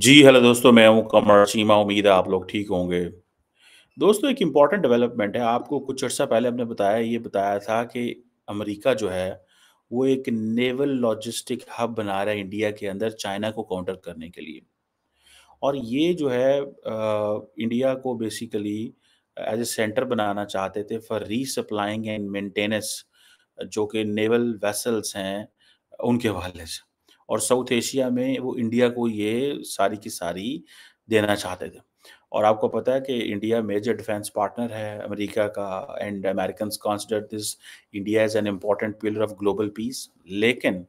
जी, hello दोस्तों, मैं हूँ कमर चीमा, उम्मीद है आप लोग ठीक होंगे। दोस्तों, एक इम्पॉर्टेंट डेवलपमेंट है, आपको कुछ अर्सा पहले हमने बताया था कि अमेरिका जो है, वो एक नेवल लॉजिस्टिक हब बना रहा है इंडिया के अंदर चाइना को काउंटर करने के लिए। और ये जो है इंडिया को बेसिकली एज़ अ सेंटर बनाना चाहते थे फॉर रीसप्लाइंग एंड मेंटेनेंस जो कि नेवल वेसल्स हैं, उनके हवाले से। और साउथ एशिया में वो इंडिया को ये सारी की सारी देना चाहते थे। और आपको पता है कि इंडिया मेजर डिफेंस पार्टनर है अमेरिका का and Americans consider this India as an important pillar of global piece. लेकिन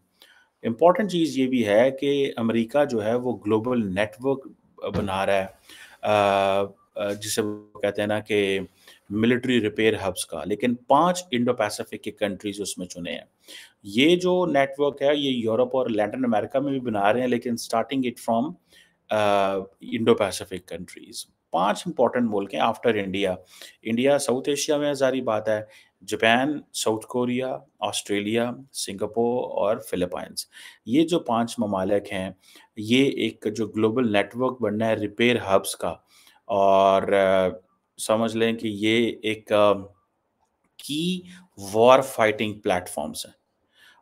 इम्पॉर्टेंट चीज़ ये भी है कि अमेरिका जो है वो ग्लोबल नेटवर्क बना रहा है जिसे वो कहते हैं ना कि मिलिट्री रिपेयर हब्स का, लेकिन 5 इंडो पैसिफिक के कंट्रीज़ उसमें चुने हैं। ये जो नेटवर्क है ये यूरोप और लैटिन अमेरिका में भी बना रहे हैं, लेकिन starting it from Indo Pacific countries. 5 important मुल्क हैं after India. India south Asia में ज़ाहिर बात है, Japan, south Korea, Australia, Singapore और फिलीपाइंस। ये जो 5 ममालिक हैं, ये एक जो ग्लोबल नेटवर्क बनना है रिपेयर हब्स का। और समझ लें कि ये एक की वॉर फाइटिंग प्लेटफ़ॉर्म्स हैं।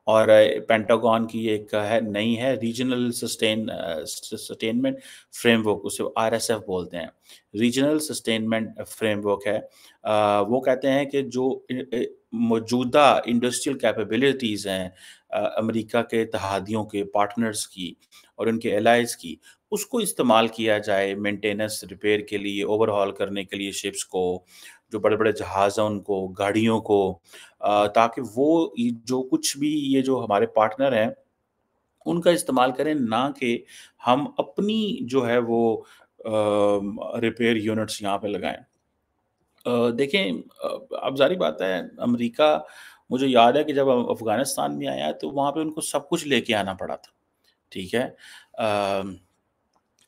और पेंटागन की एक है नई है रीजनल सस्टेनमेंट फ्रेमवर्क, उसे आरएसएफ बोलते हैं। रीजनल सस्टेनमेंट फ्रेमवर्क है। वो कहते हैं कि जो मौजूदा इंडस्ट्रियल कैपेबिलिटीज़ हैं अमेरिका के इत्तेहादियों के पार्टनर्स की और उनके एलाइज़ की, उसको इस्तेमाल किया जाए मेंटेनेंस रिपेयर के लिए, ओवरहॉल करने के लिए शिप्स को, जो बड़े-बड़े जहाज़ हैं उनको, गाड़ियों को, ताकि वो जो कुछ भी ये जो हमारे पार्टनर हैं, उनका इस्तेमाल करें, ना कि हम अपनी जो है वो रिपेयर यूनिट्स यहाँ पे लगाएँ। देखें, अब ज़ाहिर बात है अमेरिका, मुझे याद है कि जब अफ़गानिस्तान में आया तो वहाँ पे उनको सब कुछ लेके आना पड़ा था, ठीक है?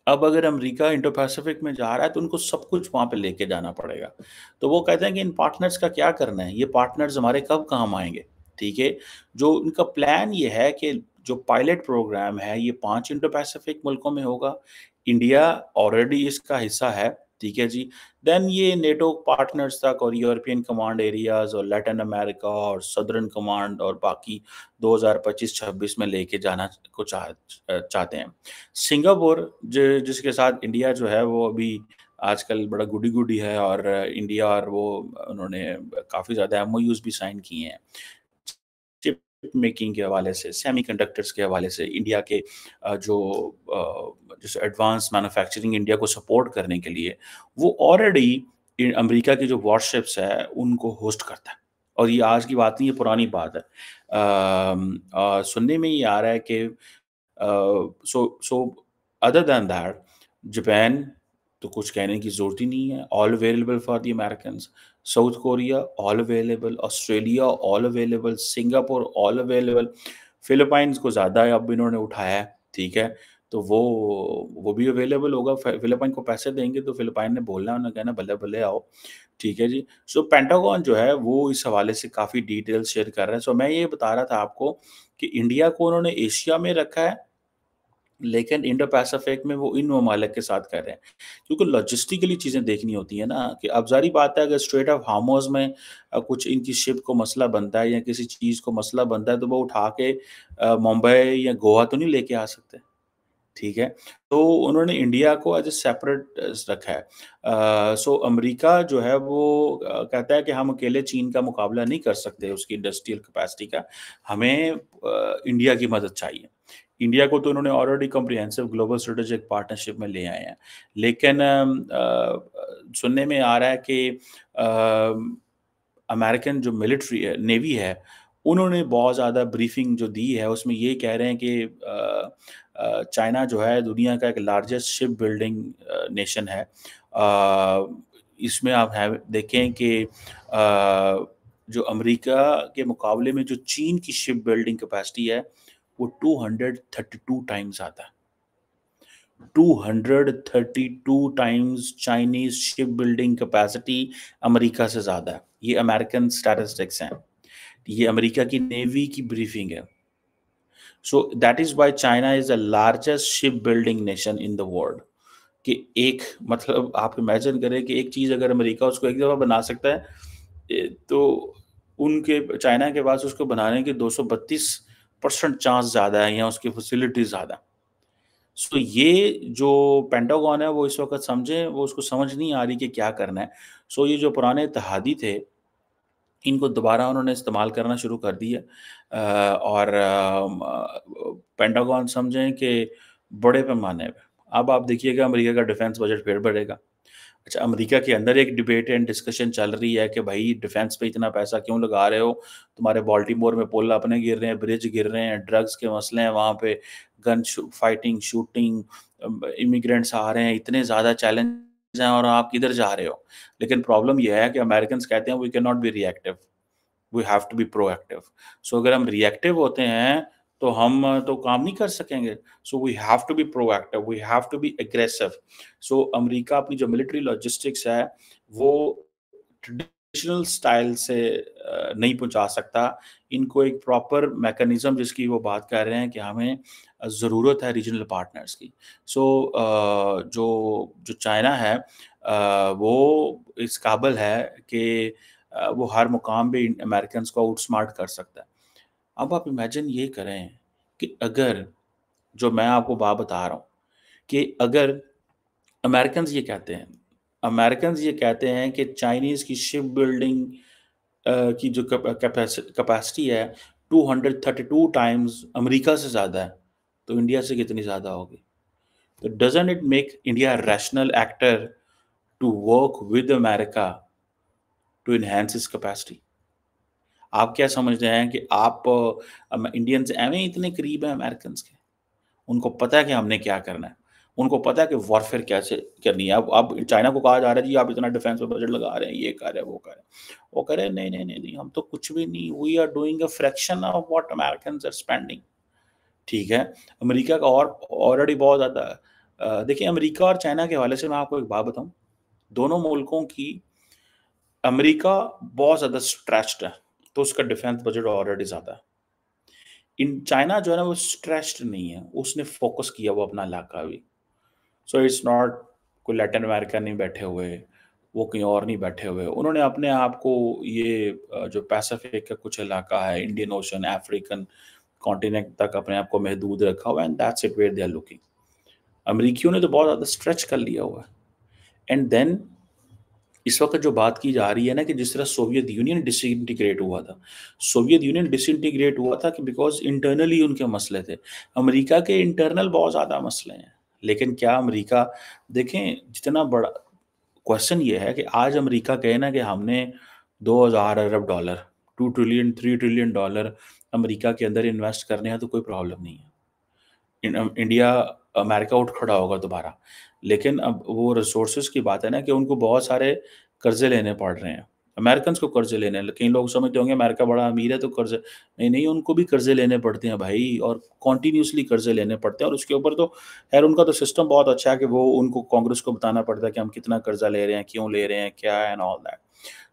अब अगर अमेरिका इंडो पैसिफिक में जा रहा है तो उनको सब कुछ वहाँ पे लेके जाना पड़ेगा। तो वो कहते हैं कि इन पार्टनर्स का क्या करना है? ये पार्टनर्स हमारे कब काम आएँगे? ठीक है? जो उनका प्लान ये है कि जो पायलट प्रोग्राम है ये 5 इंडो पैसिफिक मुल्कों में होगा। इंडिया ऑलरेडी इसका हिस्सा है, ठीक है जी। देन ये नेटो पार्टनर्स तक और यूरोपियन कमांड एरियाज़ और लैटिन अमेरिका और सदर्न कमांड और बाकी 2025-26 में लेके जाना को चाहते हैं। सिंगापुर जिसके साथ इंडिया जो है वो अभी आजकल बड़ा गुडी-गुडी है, और इंडिया और वो उन्होंने काफ़ी ज़्यादा एमओयूज़ भी साइन किए हैं। चिप मेकिंग के हवाले से, सेमीकंडक्टर्स के हवाले से इंडिया के जैसे एडवांस मैन्युफैक्चरिंग इंडिया को सपोर्ट करने के लिए, वो ऑलरेडी अमेरिका की जो वॉरशिप्स है उनको होस्ट करता है। और ये आज की बात नहीं, ये पुरानी बात है। सुनने में ये आ रहा है कि so other than that Japan तो कुछ कहने की ज़रूरत ही नहीं है, all available for the Americans. South Korea all available, Australia all available, Singapore all available. Philippines को ज़्यादा अब इन्होंने उठाया है, ठीक है? तो वो भी अवेलेबल होगा। फिलीपाइन को पैसे देंगे तो फिलीपाइन ने बोलना है, उन्होंने कहना बल्ले-बल्ले आओ, ठीक है जी। सो पेंटागन जो है वो इस हवाले से काफ़ी डिटेल्स शेयर कर रहा है। सो मैं ये बता रहा था आपको कि इंडिया को उन्होंने एशिया में रखा है, लेकिन इंडो पैसिफिक में वो इन ममालिक के साथ कर रहे हैं। क्योंकि लॉजिस्टिकली चीज़ें देखनी होती हैं ना, कि अब ज़ाहिर बात है अगर स्ट्रेट ऑफ हार्मोज़ में कुछ इनकी शिप को मसला बनता है या किसी चीज़ को मसला बनता है तो वो उठा के मुंबई या गोवा तो नहीं लेके आ सकते, ठीक है? तो उन्होंने इंडिया को एज़ अ सेपरेट रखा है। सो अमेरिका जो है वो कहता है कि हम अकेले चीन का मुकाबला नहीं कर सकते उसकी इंडस्ट्रियल कैपेसिटी का, हमें इंडिया की मदद चाहिए। इंडिया को तो उन्होंने already comprehensive global strategic partnership में ले आए हैं। लेकिन सुनने में आ रहा है कि अमेरिकन जो मिलिट्री है, नेवी है, उन्होंने बहुत ज़्यादा ब्रीफिंग जो दी है, उसमें ये कह रहे हैं कि चाइना जो है दुनिया का एक लार्जेस्ट शिप बिल्डिंग नेशन है। इसमें आप देखें कि जो अमेरिका के मुकाबले में जो चीन की शिप बिल्डिंग कैपेसिटी है, वो 232 टाइम्स ज़्यादा है। 232 times Chinese ship building capacity America से ज़्यादा है। ये अमेरिकन स्टैटिस्टिक्स हैं। ये अमेरिका की नेवी की ब्रीफिंग है। So that is why China is the largest ship building nation in the world. कि एक मतलब आप इमेजिन करें कि एक चीज़ अगर अमेरिका उसको एक दफ़ा बना सकता है, तो उनके चाइना के पास उसको बनाने के 232% चांस ज़्यादा है, या उसकी फैसिलिटीज़ ज़्यादा। सो ये जो पेंटागन है वो इस वक़्त समझे, वो उसको समझ नहीं आ रही कि क्या करना है। सो ये जो पुराने इत्तेहादी थे, इनको दोबारा उन्होंने इस्तेमाल करना शुरू कर दिया, और पेंटागन समझें कि बड़े पैमाने पे अब आप देखिएगा अमेरिका का डिफेंस बजट फिर बढ़ेगा। अच्छा, अमेरिका के अंदर एक डिबेट एंड डिस्कशन चल रही है कि भाई डिफेंस पे इतना पैसा क्यों लगा रहे हो? तुम्हारे बाल्टीमोर में पुल अपने गिर रहे हैं, ब्रिज गिर रहे हैं, ड्रग्स के मसले हैं वहाँ पे, गन फाइटिंग, शूटिंग, इमिग्रेंट्स आ रहे हैं, इतने ज़्यादा चैलेंज हैं और आप किधर जा रहे हो? लेकिन प्रॉब्लम ये है कि अमेरिकन्स कहते हैं we can not be reactive, we have to be proactive. So अगर हम रिएक्टिव होते हैं तो हम तो काम नहीं कर सकेंगे। So we have to be proactive, we have to be aggressive. So America अपनी जो मिलिट्री लॉजिस्टिक्स है वो ट्रेडिशनल स्टाइल से नहीं पहुंचा सकता। इनको एक प्रॉपर मैकेनिज्म जिसकी वो बात कर रहे हैं कि हमें ज़रूरत है रीजनल पार्टनर्स की। सो जो जो चाइना है वो इस काबिल है कि वो हर मुकाम पे अमेरिकन्स को आउटस्मार्ट कर सकता है। अब आप इमेजिन ये करें कि अगर, जो मैं आपको बात बता रहा हूँ, कि अगर अमेरिकन्स ये कहते हैं अमेरिकन्स ये कहते हैं कि चाइनीज़ की शिप बिल्डिंग की जो कैपेसिटी है 232 टाइम्स अमेरिका से ज़्यादा है, तो इंडिया से कितनी ज़्यादा होगी? तो doesn't it make India a rational actor to work with America to enhance its capacity? आप क्या समझते हैं कि आप इंडियंस एवें इतने करीब हैं अमेरिकन्स के? उनको पता है कि हमने क्या करना है। उनको पता है कि वॉरफेयर कैसे करनी है। अब चाइना को कहा जा रहा है जी आप इतना डिफेंस पे बजट लगा रहे हैं, ये कर रहे हैं, वो कर रहे हैं। वो कह रहे हैं नहीं, नहीं, नहीं, नहीं, हम तो कुछ भी नहीं, we are doing a fraction of what Americans are spending. ठीक है? अमेरिका का और ऑलरेडी बहुत ज़्यादा देखिए अमेरिका और चाइना के हवाले से मैं आपको एक बात बताऊँ, दोनों मुल्कों की अमेरिका बहुत ज़्यादा स्ट्रेच्ड है, तो उसका डिफेंस बजट ऑलरेडी ज़्यादा है। इन चाइना जो है ना वो स्ट्रेच्ड नहीं है, उसने फोकस किया हुआ अपना इलाका भी। सो इट्स नॉट कोई लैटिन अमेरिका नहीं बैठे हुए, वो कहीं और नहीं बैठे हुए। उन्होंने अपने आप को ये जो पैसिफिक का कुछ इलाका है, इंडियन ओशन, अफ्रीकन कॉन्टिनेंट तक अपने आप को महदूद रखा हुआ है, and that's it where they are looking. अमेरिकियों ने तो बहुत ज़्यादा स्ट्रेच कर लिया हुआ है। एंड देन इस वक़्त जो बात की जा रही है ना कि जिस तरह सोवियत यूनियन डिसइंटीग्रेट हुआ था। सोवियत यूनियन डिसइंटीग्रेट हुआ था कि बिकॉज़ इंटरनली उनके मसले थे। अमेरिका के इंटरनल बहुत ज़्यादा मसले हैं। लेकिन क्या अमेरिका, देखें जितना बड़ा क्वेश्चन ये है कि आज अमेरिका कहे ना कि हमने 2000 अरब dollar, 2 trillion, 3 trillion dollar America के अंदर इन्वेस्ट करने हैं तो कोई प्रॉब्लम नहीं है। इंडिया, अमेरिका उठ खड़ा होगा दोबारा। लेकिन अब वो रिसोर्सेज़ की बात है ना कि उनको बहुत सारे कर्ज़े लेने पड़ रहे हैं। अमेरिकन्स को कर्ज़े लेने, कई लोग समझते होंगे अमेरिका बड़ा अमीर है तो कर्ज़े, नहीं, नहीं, उनको भी कर्ज़े लेने पड़ते हैं भाई, और कंटीन्यूअसली कर्ज़े लेने पड़ते हैं, और उसके ऊपर तो खैर उनका तो सिस्टम बहुत अच्छा है कि वो उनको कांग्रेस को बताना पड़ता है कि हम कितना कर्ज़ा ले रहे हैं, क्यों ले रहे हैं, क्या है एंड ऑल दैट।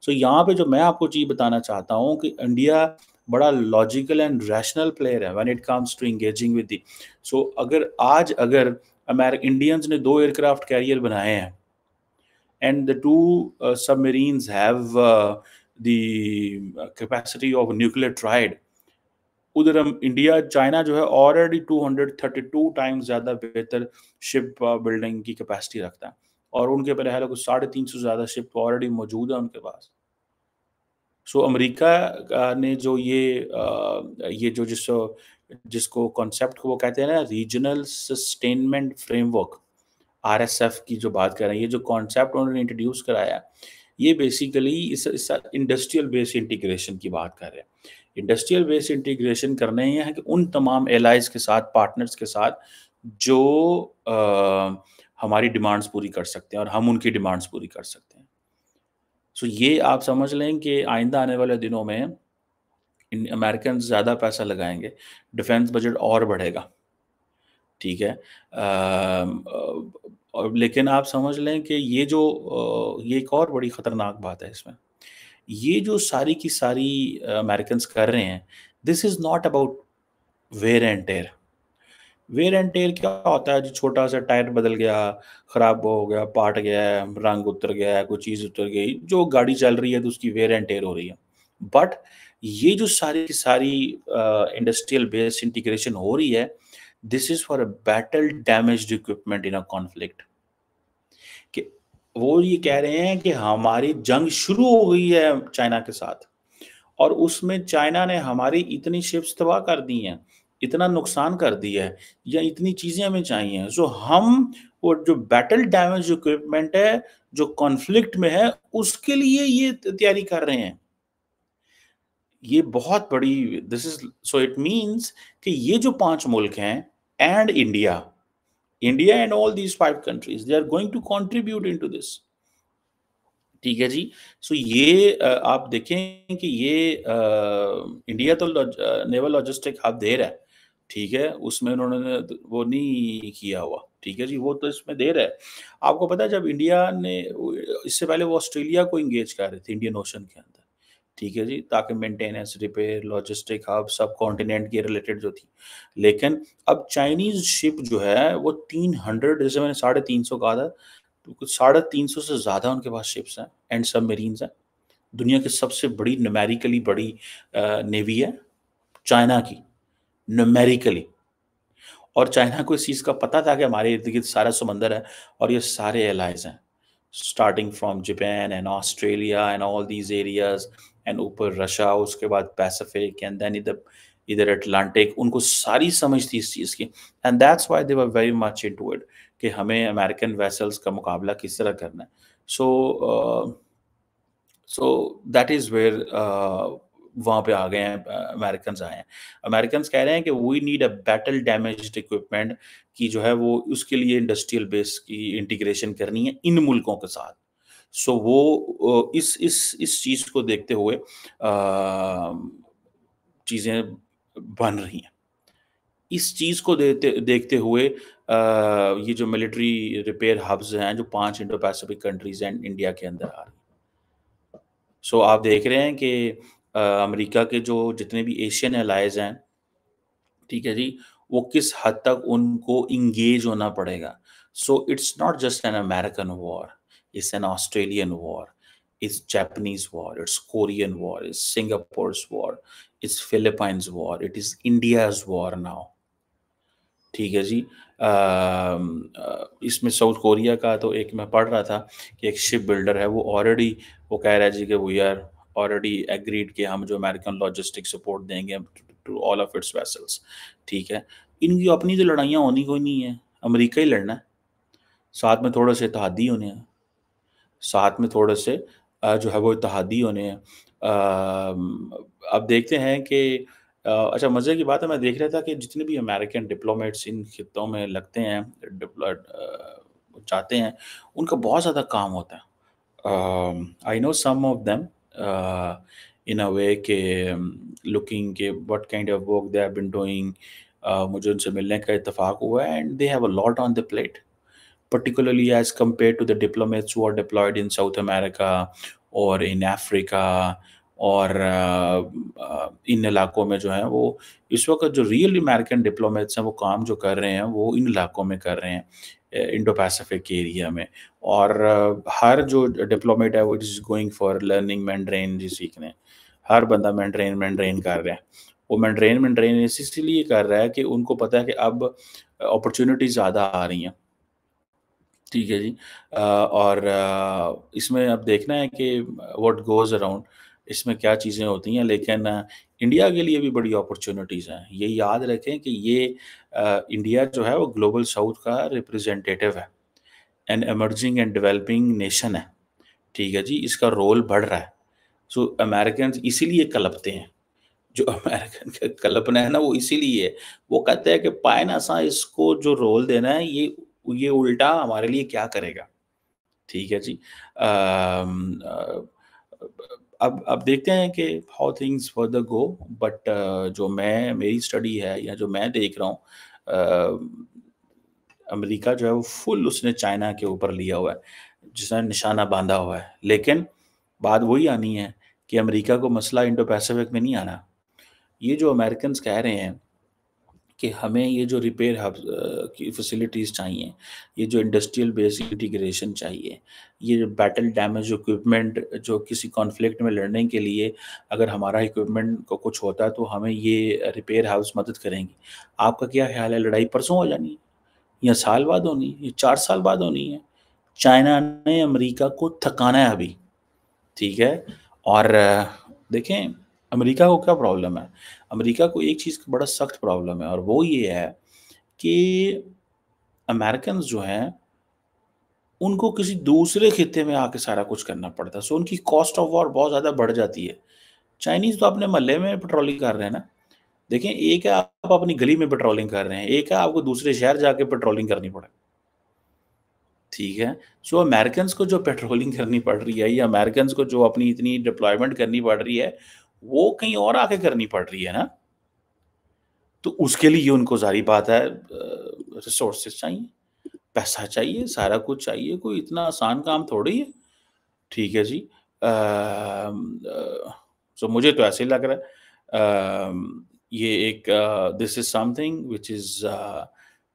सो यहाँ पे जो मैं आपको चीज़ बताना चाहता हूँ कि इंडिया बड़ा लॉजिकल एंड रैशनल प्लेयर है when it comes to engaging with the, so अगर इंडियंस ने 2 एयरक्राफ्ट कैरियर बनाए हैं and the 2 submarines have the capacity of nuclear triad, उधर हम इंडिया, चाइना जो है ऑलरेडी 232 टाइम्स ज़्यादा बेहतर शिप बिल्डिंग की कैपेसिटी रखता है, और उनके पहले है कुछ 350 से ज़्यादा शिप ऑलरेडी मौजूद है उनके पास। सो अमेरिका ने जो ये जो जिसको कॉन्सेप्ट को वो कहते हैं ना रीजनल सस्टेनमेंट फ्रेमवर्क, आरएसएफ की जो बात कर रहे हैं, ये जो कॉन्सेप्ट उन्होंने इंट्रोड्यूस कराया, ये बेसिकली इस इंडस्ट्रियल बेस इंटीग्रेशन की बात कर रहे हैं। इंडस्ट्रियल बेस इंटीग्रेशन करने ही है कि उन तमाम एलाइज़ के साथ, पार्टनर्स के साथ जो हमारी डिमांड्स पूरी कर सकते हैं और हम उनकी डिमांड्स पूरी कर सकते हैं। सो ये आप समझ लें कि आइंदा आने वाले दिनों में इन अमेरिकन्स ज़्यादा पैसा लगाएँगे, डिफेंस बजट और बढ़ेगा, ठीक है? और लेकिन आप समझ लें कि ये एक और बड़ी ख़तरनाक बात है इसमें। ये जो सारी की सारी अमेरिकन्स कर रहे हैं, this is not about wear and tear. Wear and tear क्या होता है? जो छोटा-सा टायर बदल गया, खराब हो गया, पाट गया है, रंग उतर गया है, कोई चीज़ उतर गई, जो गाड़ी चल रही है तो उसकी वेयर एंड टेयर हो रही है। बट ये जो सारी की सारी इंडस्ट्रियल बेस इंटीग्रेशन हो रही है, this is for a battle damaged equipment in a conflict. कि वो ये कह रहे हैं कि हमारी जंग शुरू हो गई है चाइना के साथ और उसमें चाइना ने हमारी इतनी शिप्स तबाह कर दी हैं, इतना नुकसान कर दिया है या इतनी चीज़ें हमें चाहिए। सो हम वो जो बैटल डैमेज इक्विपमेंट है, जो कॉन्फ्लिक्ट में है, उसके लिए ये तैयारी कर रहे हैं। ये बहुत बड़ी this is so it means कि ये जो 5 मुल्क हैं and India, India and all these 5 countries they are going to contribute into this. ठीक है जी। सो ये आप देखें कि ये इंडिया तो नेवल लॉजिस्टिक हब दे रहा है, ठीक है? उसमें उन्होंने वो नहीं किया हुआ, ठीक है जी? वो तो इसमें दे रहा है। आपको पता है जब इंडिया ने इससे पहले वो ऑस्ट्रेलिया को एंगेज कर रहे थे इंडियन ओशन के अंदर, ठीक है जी? ताकि मेंटेनेंस, रिपेयर, लॉजिस्टिक हब सब कॉन्टिनेंट के रिलेटेड जो थी। लेकिन अब चाइनीज़ शिप जो है वो 300 जैसे मैंने 350 कहा था तो कुछ 350 से ज़्यादा उनके पास शिप्स हैं एंड सबमरीन्स हैं। दुनिया की सबसे बड़ी न्यूमेरिकली बड़ी नेवी है चाइना की, न्यूमेरिकली। और चाइना को इस चीज़ का पता था कि हमारे इर्द-गिर्द सारा समंदर है और ये सारे एलाइज़ हैं। Starting from Japan and Australia and all these areas and ऊपर रशिया, उसके बाद पैसिफिक एंड देन इधर इधर अटलांटिक, उनको सारी समझ थी इस चीज़ की and that's why they were very much into it कि हमें अमेरिकन वेसल्स का मुकाबला किस तरह करना है। सो सो दैट इज़ वेयर वहाँ पे आ गए हैं अमेरिकन्स आए हैं। अमेरिकन्स कह रहे हैं कि we need a battle damaged equipment कि जो है वो उसके लिए इंडस्ट्रियल बेस की इंटीग्रेशन करनी है इन मुल्कों के साथ। सो वो इस चीज़ को देखते हुए चीज़ें बन रही हैं। इस चीज़ को देखते हुए ये जो मिलिट्री रिपेयर हब्स हैं, जो 5 Indo Pacific countries and India के अंदर आ रही हैं। सो आप देख रहे हैं कि अमेरिका के जो जितने भी एशियन एलाइज़ हैं, ठीक है जी, वो किस हद तक उनको एंगेज होना पड़ेगा। So it's not just an American war, it's an Australian war, it's Japanese war, it's Korean war, it's Singapore's war, it's Philippines war, it is India's war now. ठीक है जी। इसमें साउथ कोरिया का तो एक मैं पढ़ रहा था कि एक शिप बिल्डर है, वो ऑलरेडी वो कह रहा है जी कि वी आर ऑलरेडी एग्रीड कि हम जो अमेरिकन लॉजिस्टिक सपोर्ट देंगे to all of its vessels, ठीक है। इनकी अपनी तो लड़ाइयाँ होनी कोई नहीं है, अमेरिका ही लड़ना है, साथ में थोड़े से इत्तेहादी होने हैं, साथ में थोड़े से जो है वो इत्तेहादी होने हैं। अब देखते हैं कि अच्छा मज़े की बात है मैं देख रहा था कि जितने भी अमेरिकन डिप्लोमेट्स इन खित्तों में लगते हैं जाते हैं, उनका बहुत ज़्यादा काम होता है। I know some of them in a way कि looking कि what kind of work they have been doing मुझे उनसे मिलने का इत्तेफ़ाक हुआ है and they have a lot on the plate. Particularly as compared to the diplomats who are deployed in South America or in Africa और इन इलाकों में जो हैं वो इस वक़्त जो रियल अमेरिकन डिप्लोमेट्स हैं वो काम जो कर रहे हैं वो इन इलाकों में कर रहे हैं इंडो पैसिफिक एरिया में और हर जो डिप्लोमेट है वो it is going for learning Mandarin जी सीखने। हर बंदा मैंड्रेन कर रहा है। वो मैंड्रेन इसलिए कर रहा है कि उनको पता है कि अब अपॉर्च्युनिटी ज़्यादा आ रही हैं। ठीक है जी। और इसमें अब देखना है कि व्हाट गोज़ अराउंड इसमें क्या चीज़ें होती हैं लेकिन इंडिया के लिए भी बड़ी अपॉर्च्युनिटीज़ हैं। ये याद रखें कि ये इंडिया जो है वो ग्लोबल साउथ का रिप्रेजेंटेटिव है। An emerging and developing nation है। ठीक है जी, इसका रोल बढ़ रहा है। सो अमेरिकन्स इसीलिए कलपते हैं। जो अमेरिकन का कल्पना है ना वो इसीलिए है। वो कहते हैं कि पाए ना सा इसको जो रोल देना है ये उल्टा हमारे लिए क्या करेगा? ठीक है जी। अब देखते हैं कि how things further go but जो मैं मेरी स्टडी है या जो मैं देख रहा हूँ अमेरिका जो है वो फुल उसने चाइना के ऊपर लिया हुआ है, जिसने निशाना बाँधा हुआ है। लेकिन बात वही आनी है कि अमेरिका को मसला इंडो पैसिफिक में नहीं आना। ये जो अमेरिकन्स कह रहे हैं कि हमें ये जो रिपेयर हब की फैसिलिटीज़ चाहिए, ये जो इंडस्ट्रियल बेस इंटीग्रेशन चाहिए, ये जो बैटल डैमेज इक्विपमेंट जो किसी कॉन्फ्लिक्ट में लड़ने के लिए अगर हमारा इक्विपमेंट को कुछ होता है तो हमें ये रिपेयर हाउस मदद करेंगी। आपका क्या ख़्याल है लड़ाई परसों हो जानी है? या साल बाद होनी है? या 4 साल बाद होनी है? चाइना ने अमेरिका को थकाना है अभी, ठीक है? और देखें अमेरिका को क्या प्रॉब्लम है? अमेरिका को एक चीज़ का बड़ा सख्त प्रॉब्लम है और वो ये है कि अमेरिकन्स जो हैं, उनको किसी दूसरे खित्ते में आके सारा कुछ करना पड़ता है, सो उनकी कॉस्ट ऑफ वॉर बहुत ज़्यादा बढ़ जाती है। चाइनीज़ तो अपने मोहल्ले में पेट्रोलिंग कर रहे हैं ना। देखें, एक है आप अपनी गली में पेट्रोलिंग कर रहे हैं, एक है आपको दूसरे शहर जाके पेट्रोलिंग करनी पड़े, ठीक है? सो अमेरिकन्स को जो पेट्रोलिंग करनी पड़ रही है या अमेरिकन्स को जो अपनी इतनी डिप्लॉयमेंट करनी पड़ रही है, वो कहीं और आके करनी पड़ रही है ना। तो उसके लिए उनको ज़ाहिर बात है रिसोर्सेज़ चाहिए, पैसा चाहिए, सारा कुछ चाहिए, कोई इतना आसान काम थोड़ी है। ठीक है जी। सो मुझे तो ऐसे ही लग रहा है ये एक this is something which is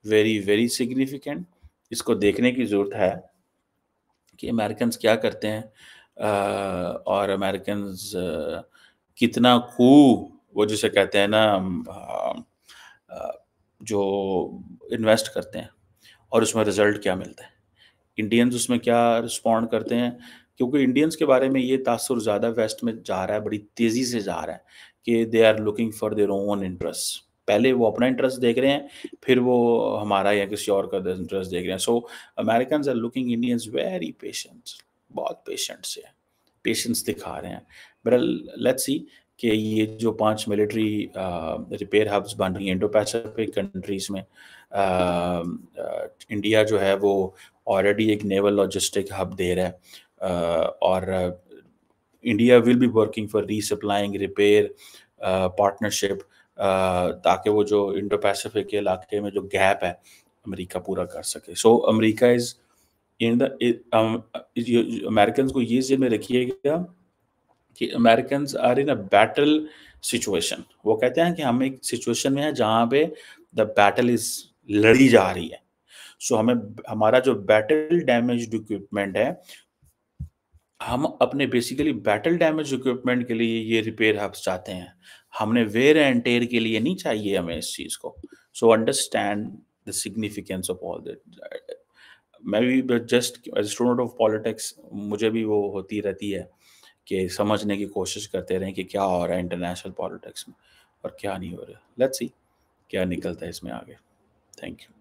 very, very significant. इसको देखने की ज़रूरत है कि अमेरिकन्स क्या करते हैं और अमेरिकन्स कितना वो जिसे कहते हैं ना जो इन्वेस्ट करते हैं और उसमें रिज़ल्ट क्या मिलता है। इंडियंस उसमें क्या रिस्पॉन्ड करते हैं क्योंकि इंडियंस के बारे में ये तासुर ज़्यादा वेस्ट में जा रहा है, बड़ी तेज़ी से जा रहा है कि they are looking for their own interest. पहले वो अपना इंटरेस्ट देख रहे हैं, फिर वो हमारा या किसी और का इंटरेस्ट देख रहे हैं। So Americans are looking Indians very patient, बहुत पेशेंट से है, पेशेंस दिखा रहे हैं। बहरहाल लेट्स सी कि ये जो 5 मिलिट्री रिपेयर हब्स बन रही हैं इंडो पैसिफिक कंट्रीज़ में इंडिया जो है वो ऑलरेडी एक नेवल लॉजिस्टिक हब दे रहा है और India will be working for resupplying repair partnership ताकि वो जो इंडो पैसिफिक के इलाके में जो गैप है अमेरिका पूरा कर सके। So America is in the American को ये ज़हन में रखिएगा कि Americans are in a battle situation. वो कहते हैं कि हम एक सिचुएशन में हैं जहाँ पे द बैटल इज़ लड़ी जा रही है। सो हमें हमारा जो बैटल डैमेज्ड इक्विपमेंट है, हम अपने बेसिकली बैटल डैमेज इक्विपमेंट के लिए ये रिपेयर हब्स चाहते हैं। हमने वेयर एंड टेयर के लिए नहीं चाहिए हमें इस चीज़ को। So understand the significance of all that. मैं भी just as student of politics मुझे भी वो होती रहती है कि समझने की कोशिश करते रहें कि क्या हो रहा है इंटरनेशनल पॉलिटिक्स में और क्या नहीं हो रहा है। लेट्स सी क्या निकलता है इसमें आगे। Thank you.